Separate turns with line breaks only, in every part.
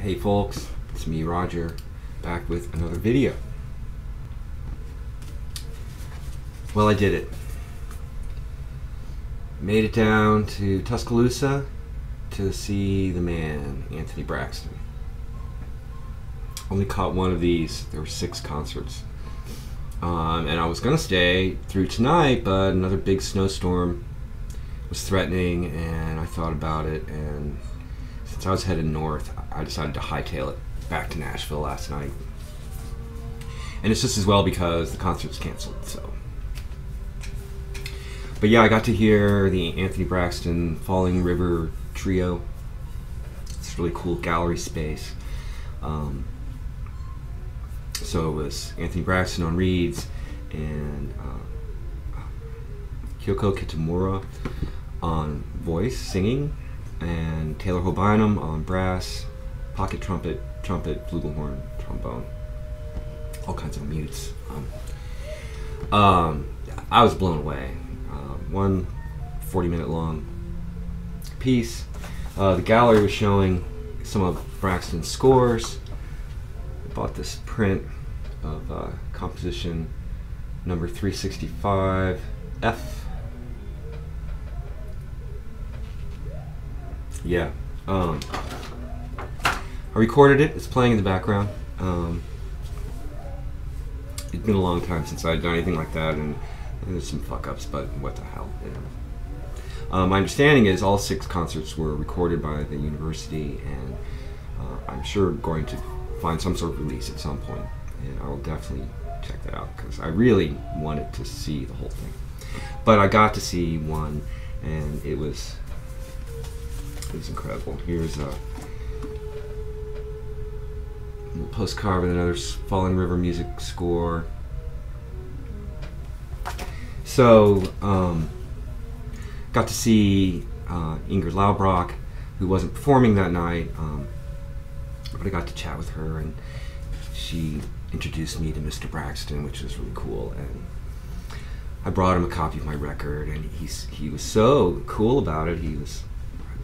Hey folks, it's me Roger, back with another video. Well, I did it. Made it down to Tuscaloosa to see the man, Anthony Braxton. Only caught one of these. There were 6 concerts. And I was gonna stay through tonight, but another big snowstorm was threatening, and I thought about it, and since I was headed north, I decided to hightail it back to Nashville last night. And it's just as well because the concert's canceled, so. But yeah, I got to hear the Anthony Braxton Falling River Trio. It's really cool gallery space. So it was Anthony Braxton on reeds and Kyoko Kitamura on voice, singing, and Taylor Hobynum on brass, pocket trumpet, flugelhorn, trombone, all kinds of mutes. I was blown away. One 40-minute long piece. The gallery was showing some of Braxton's scores. I bought this print of composition number 365 F. Yeah. I recorded it. It's playing in the background. It's been a long time since I'd done anything like that, and there's some fuck-ups, but what the hell, you know. My understanding is all 6 concerts were recorded by the university, and I'm sure going to find some sort of release at some point, and I will definitely check that out because I really wanted to see the whole thing. But I got to see one, and it was incredible. Here's a little postcard with another Falling River music score. So, got to see Ingrid Laubrock, who wasn't performing that night, but I got to chat with her, and she introduced me to Mr. Braxton, which was really cool. And I brought him a copy of my record, and he was so cool about it. He was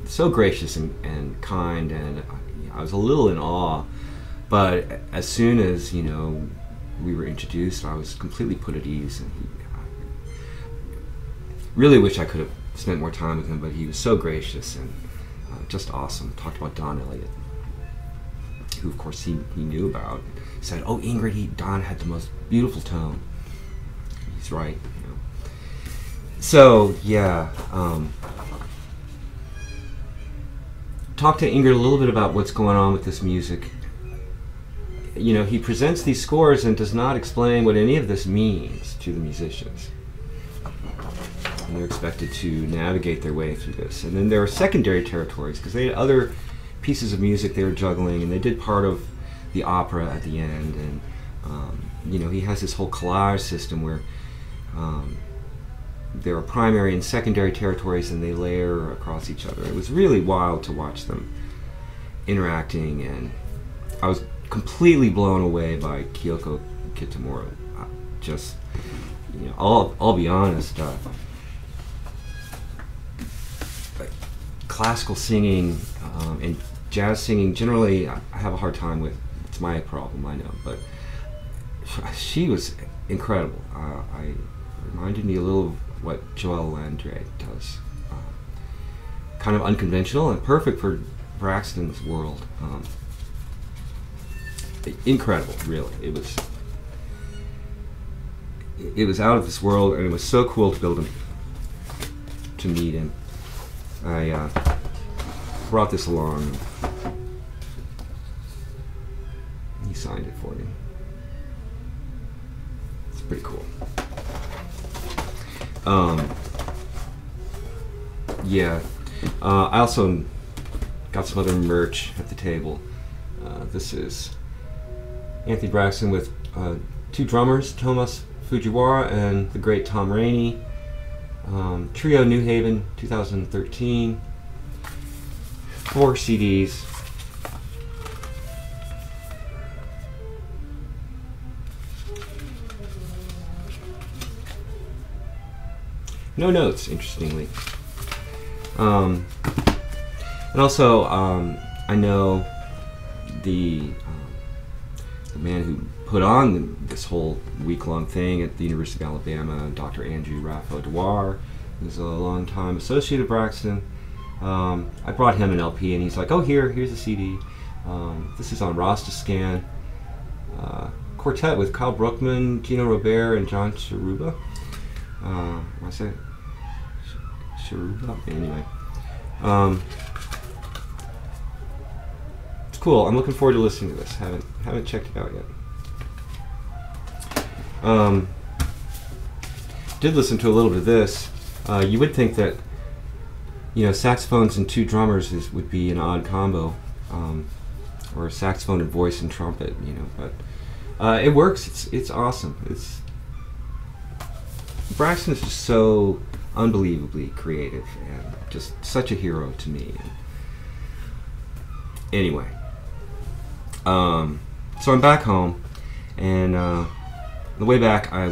so gracious and kind, and I was a little in awe. But as soon as, you know, we were introduced, I was completely put at ease, and I really wish I could have spent more time with him, but he was so gracious and just awesome. Talked about Don Elliott, who of course he knew about. He said, "Oh, Ingrid, Don had the most beautiful tone." He's right, you know. So yeah, talked to Ingrid a little bit about what's going on with this music. You know, he presents these scores and does not explain what any of this means to the musicians. And they're expected to navigate their way through this. And then there are secondary territories, because they had other pieces of music they were juggling, and they did part of the opera at the end. And, you know, he has this whole collage system where there are primary and secondary territories, and they layer across each other. It was really wild to watch them interacting, and I was completely blown away by Kyoko Kitamura. Just, you know, I'll be honest, classical singing and jazz singing generally I have a hard time with. It's my problem, I know, but she was incredible. I reminded me a little of what Joelle Landry does. Kind of unconventional and perfect for Braxton's world. Incredible, really. It was out of this world, and it was so cool to be able to meet him. I brought this along. He signed it for me. It's pretty cool. Yeah. I also got some other merch at the table. This is Anthony Braxton with 2 drummers, Thomas Fujiwara and the great Tom Rainey. Trio New Haven, 2013. 4 CDs. No notes, interestingly. And also, I know the man who put on this whole week-long thing at the University of Alabama, Dr. Andrew Raffo Dewar, who's a long-time associate of Braxton. I brought him an LP, and he's like, "Oh, here's a CD. This is on Rostascan. Quartet with Kyle Brookman, Gino Robert, and John Cheruba. What I say? Cheruba? Anyway. It's cool. I'm looking forward to listening to this. Haven't checked it out yet. Did listen to a little bit of this. You would think that, you know, saxophones and two drummers would be an odd combo, or a saxophone and voice and trumpet, you know, but it works. It's awesome. Braxton is just so unbelievably creative and just such a hero to me. Anyway, so I'm back home, and on the way back I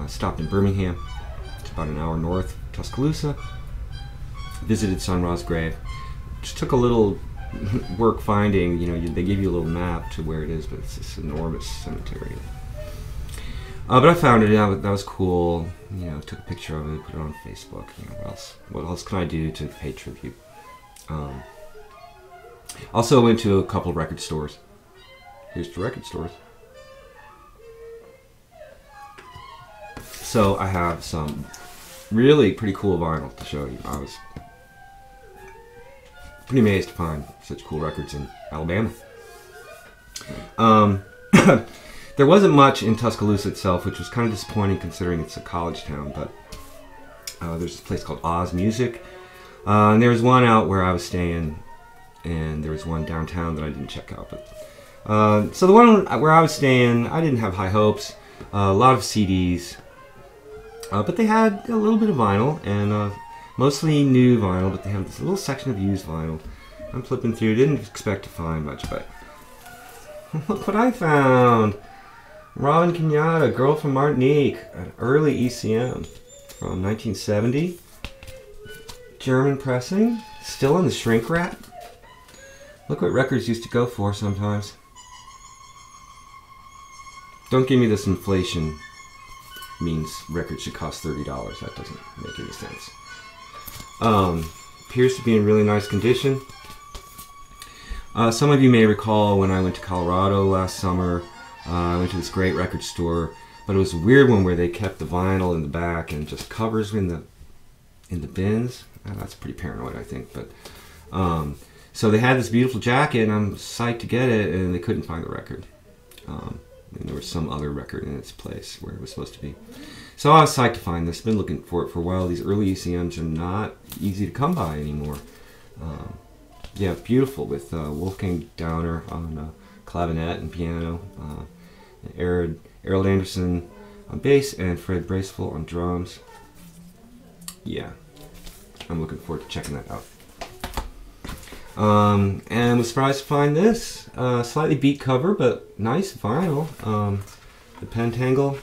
stopped in Birmingham. It's about an hour north, Tuscaloosa. Visited Sun Ra's grave. Just took a little work finding, you know, they give you a little map to where it is, but it's this enormous cemetery. But I found it, and that was cool. You know, took a picture of it, put it on Facebook. You know, what else can I do to pay tribute? Also went to a couple of record stores. Here's the record stores. So I have some really pretty cool vinyl to show you. I was pretty amazed to find such cool records in Alabama. There wasn't much in Tuscaloosa itself, which was kind of disappointing considering it's a college town, but there's a place called Oz Music. And there was one out where I was staying, and there was one downtown that I didn't check out. But so the one where I was staying, I didn't have high hopes. A lot of CDs, but they had a little bit of vinyl, and mostly new vinyl, but they have this little section of used vinyl. I'm flipping through, didn't expect to find much, but look what I found. Robin Kenyatta, Girl from Martinique, an early ECM from 1970. German pressing, still in the shrink wrap. Look what records used to go for sometimes. Don't give me this inflation means records should cost $30. That doesn't make any sense. Appears to be in really nice condition. Some of you may recall when I went to Colorado last summer, I went to this great record store, but it was a weird one where they kept the vinyl in the back and just covers in the bins. That's pretty paranoid, I think. But so they had this beautiful jacket, and I'm psyched to get it, and they couldn't find the record. And there was some other record in its place where it was supposed to be. So I was psyched to find this. Been looking for it for a while. These early ECMs are not easy to come by anymore. Yeah, beautiful, with Wolfgang Downer on clavinet and piano, Errol Anderson on bass, and Fred Braceful on drums. Yeah, I'm looking forward to checking that out. And was surprised to find this slightly beat cover, but nice vinyl. The Pentangle.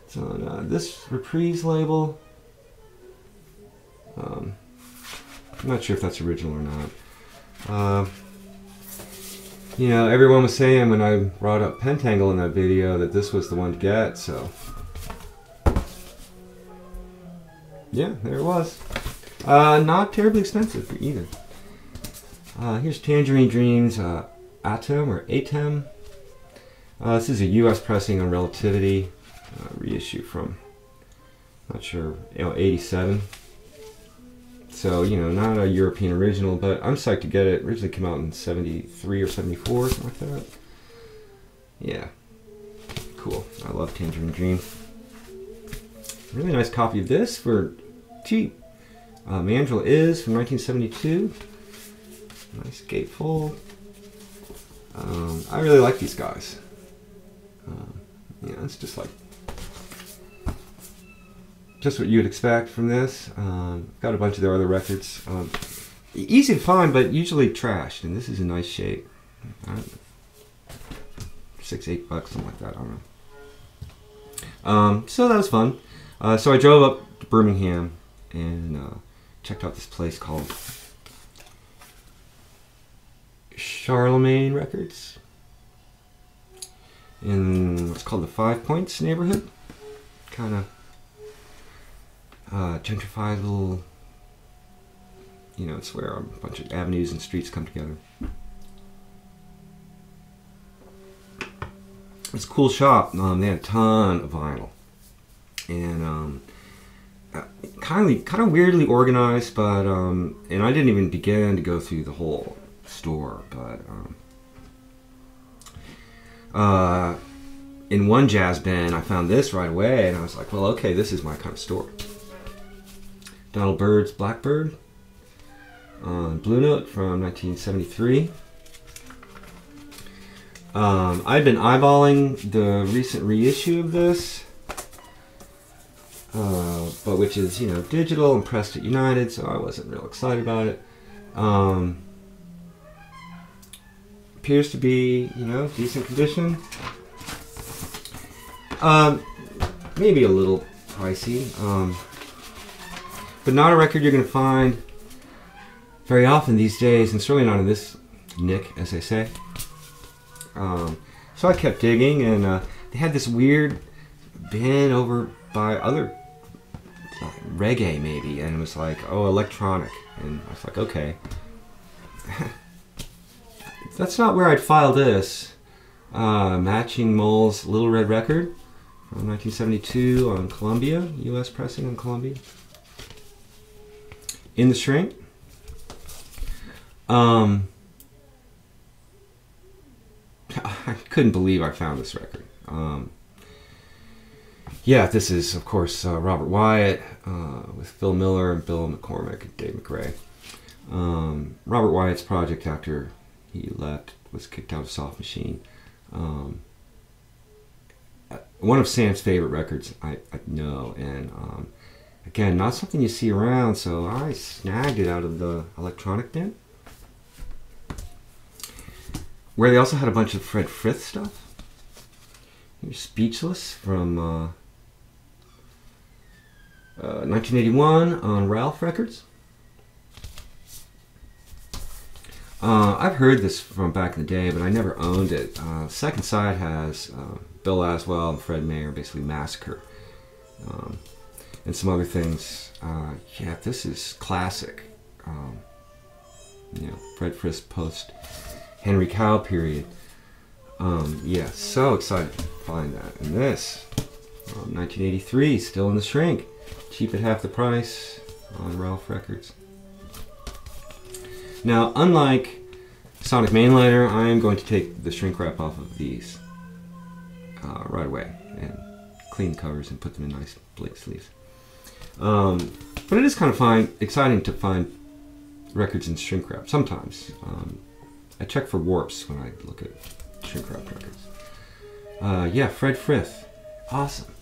It's on this Reprise label. I'm not sure if that's original or not. You know, everyone was saying when I brought up Pentangle in that video that this was the one to get, so yeah, there it was. Not terribly expensive either. Here's Tangerine Dreams Atom or Atem. This is a US pressing on Relativity, reissue from, not sure, 87. So, you know, not a European original, but I'm psyched to get it. It originally came out in 73 or 74, something like that. Yeah, cool. I love Tangerine Dream. Really nice copy of this for cheap. Mandrill Is from 1972. Nice gatefold. I really like these guys. Yeah, it's just like just what you would expect from this. Got a bunch of their other records. Easy to find, but usually trashed. And this is in nice shape. $6, $8, something like that. I don't know. So that was fun. So I drove up to Birmingham and checked out this place called Charlemagne Records in what's called the 5 Points neighborhood. Kind of gentrified little, you know, it's where a bunch of avenues and streets come together. It's a cool shop. They had a ton of vinyl, and kind of weirdly organized, but and I didn't even begin to go through the whole store, but in one jazz bin I found this right away, and I was like, well, okay, this is my kind of store. Donald Byrd's Blackbird on Blue Note from 1973. I've been eyeballing the recent reissue of this, but which is, you know, digital and pressed at United, so I wasn't real excited about it. Appears to be, you know, decent condition. Maybe a little pricey, but not a record you're going to find very often these days, and certainly not in this nick, as they say. So I kept digging, and they had this weird bin over by other reggae maybe, and it was like, oh, electronic, and I was like, okay. That's not where I'd file this. Matching Mole's Little Red Record from 1972 on Columbia, US pressing on Columbia. In the Shrink. I couldn't believe I found this record. Yeah, this is, of course, Robert Wyatt with Phil Miller and Bill McCormick and Dave McRae. Robert Wyatt's project after he left was kicked out of Soft Machine. One of Sam's favorite records, I know, and again, not something you see around, so I snagged it out of the electronic bin, where they also had a bunch of Fred Frith stuff. Here's Speechless from 1981 on Ralph Records. I've heard this from back in the day, but I never owned it. Second side has Bill Laswell and Fred Mayer, basically Massacre, and some other things. Yeah, this is classic. You know, Fred Frith's post Henry Cow period. Yeah, so excited to find that. And this, 1983, still in the Shrink, cheap at half the price on Ralph Records. Now, unlike Sonic Mainliner, I am going to take the shrink wrap off of these right away and clean the covers and put them in nice blade sleeves. But it is kind of exciting to find records in shrink wrap sometimes. I check for warps when I look at shrink wrap records. Yeah, Fred Frith, awesome.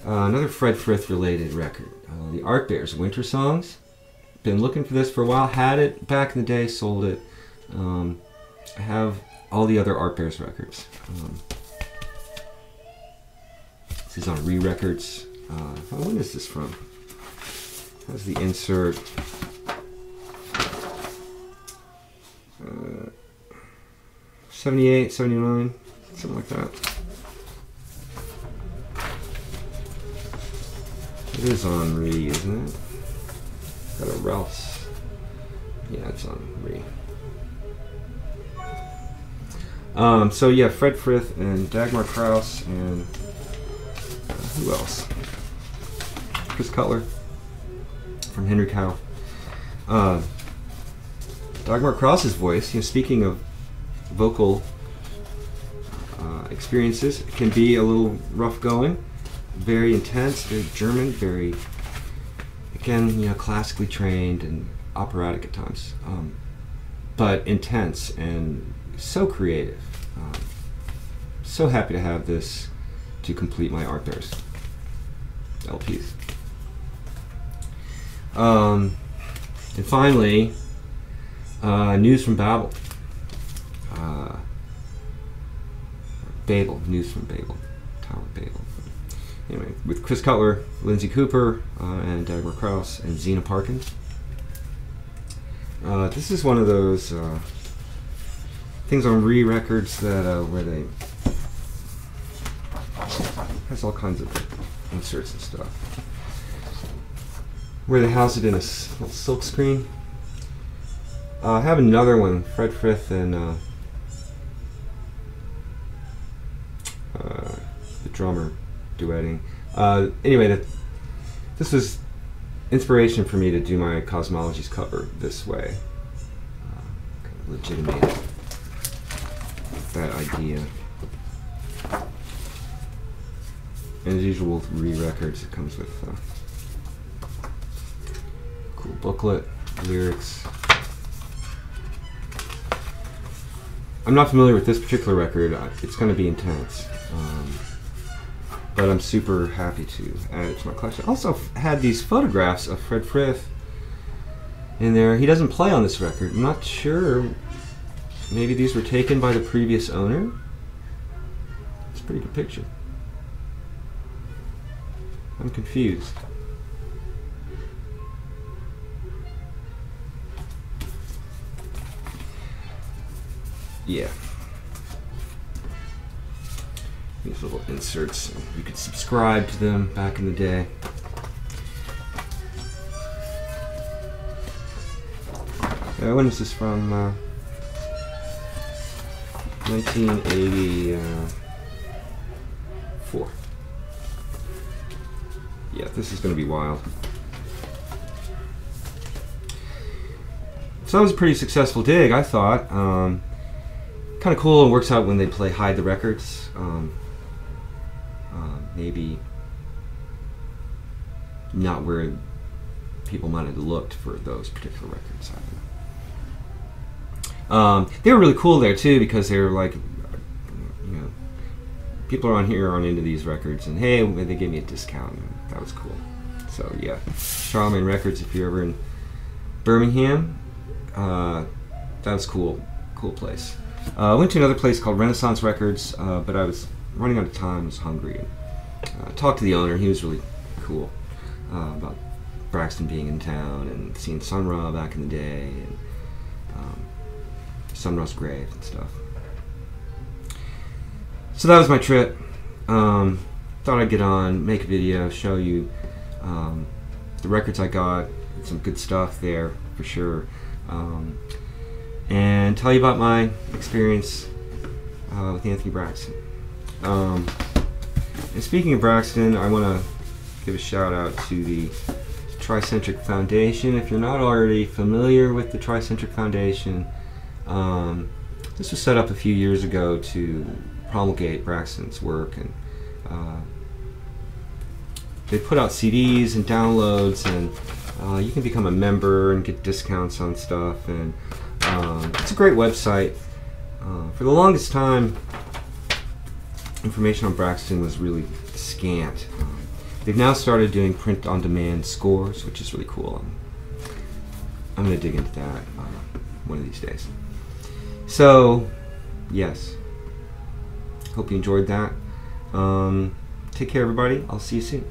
Another Fred Frith related record, the Art Bears Winter Songs. Been looking for this for a while, had it back in the day, sold it. I have all the other Art Bears records. This is on Re-Records. When is this from? How's the insert? 78, 79, something like that. It is on Re, isn't it? Got a Ralph's. Yeah, it's on Re. So yeah, Fred Frith and Dagmar Krause and who else? Chris Cutler from Henry Cow. Dagmar Krause's voice, you know, speaking of vocal experiences, it can be a little rough going, very intense, very German, very, again, you know, classically trained and operatic at times, but intense and so creative. So happy to have this to complete my Art Bears LPs. And finally, news from Babel. Babel, news from Babel, Tower of Babel. Anyway, with Chris Cutler, Lindsay Cooper, and Dagmar Krause, and Zena Parkin. This is one of those things on Records that where they has all kinds of inserts and stuff. Where they house it in a little silk screen. I have another one, Fred Frith and the drummer duetting. Anyway, this was inspiration for me to do my Cosmologies cover this way. Kind of legitimate that idea. And as usual with Records, it comes with cool booklet, lyrics. I'm not familiar with this particular record. It's going to be intense. But I'm super happy to add it to my collection. Also had these photographs of Fred Frith in there. He doesn't play on this record. I'm not sure. Maybe these were taken by the previous owner. It's a pretty good picture. I'm confused. Yeah. These little inserts. You could subscribe to them back in the day. When is this from? 1984. Yeah, this is going to be wild. So that was a pretty successful dig, I thought. Kind of cool. It works out when they play Hide the Records. Maybe not where people might have looked for those particular records. I don't know. They were really cool there too, because they were like, you know, people are on here on into these records, and hey, they gave me a discount. And that was cool. So yeah, Charlemagne Records. If you're ever in Birmingham, that was cool. Cool place. I went to another place called Renaissance Records, but I was running out of time. I was hungry. And, talked to the owner. He was really cool about Braxton being in town and seeing Sun Ra back in the day, and Sun Ra's grave and stuff. So that was my trip. Thought I'd get on, make a video, show you the records I got. Some good stuff there for sure, and tell you about my experience with Anthony Braxton. And speaking of Braxton, I want to give a shout out to the Tricentric Foundation. If you're not already familiar with the Tricentric Foundation, this was set up a few years ago to promulgate Braxton's work, and they put out CDs and downloads, and you can become a member and get discounts on stuff, and it's a great website. For the longest time, information on Braxton was really scant. They've now started doing print-on-demand scores, which is really cool. I'm going to dig into that one of these days. So, yes. Hope you enjoyed that. Take care, everybody. I'll see you soon.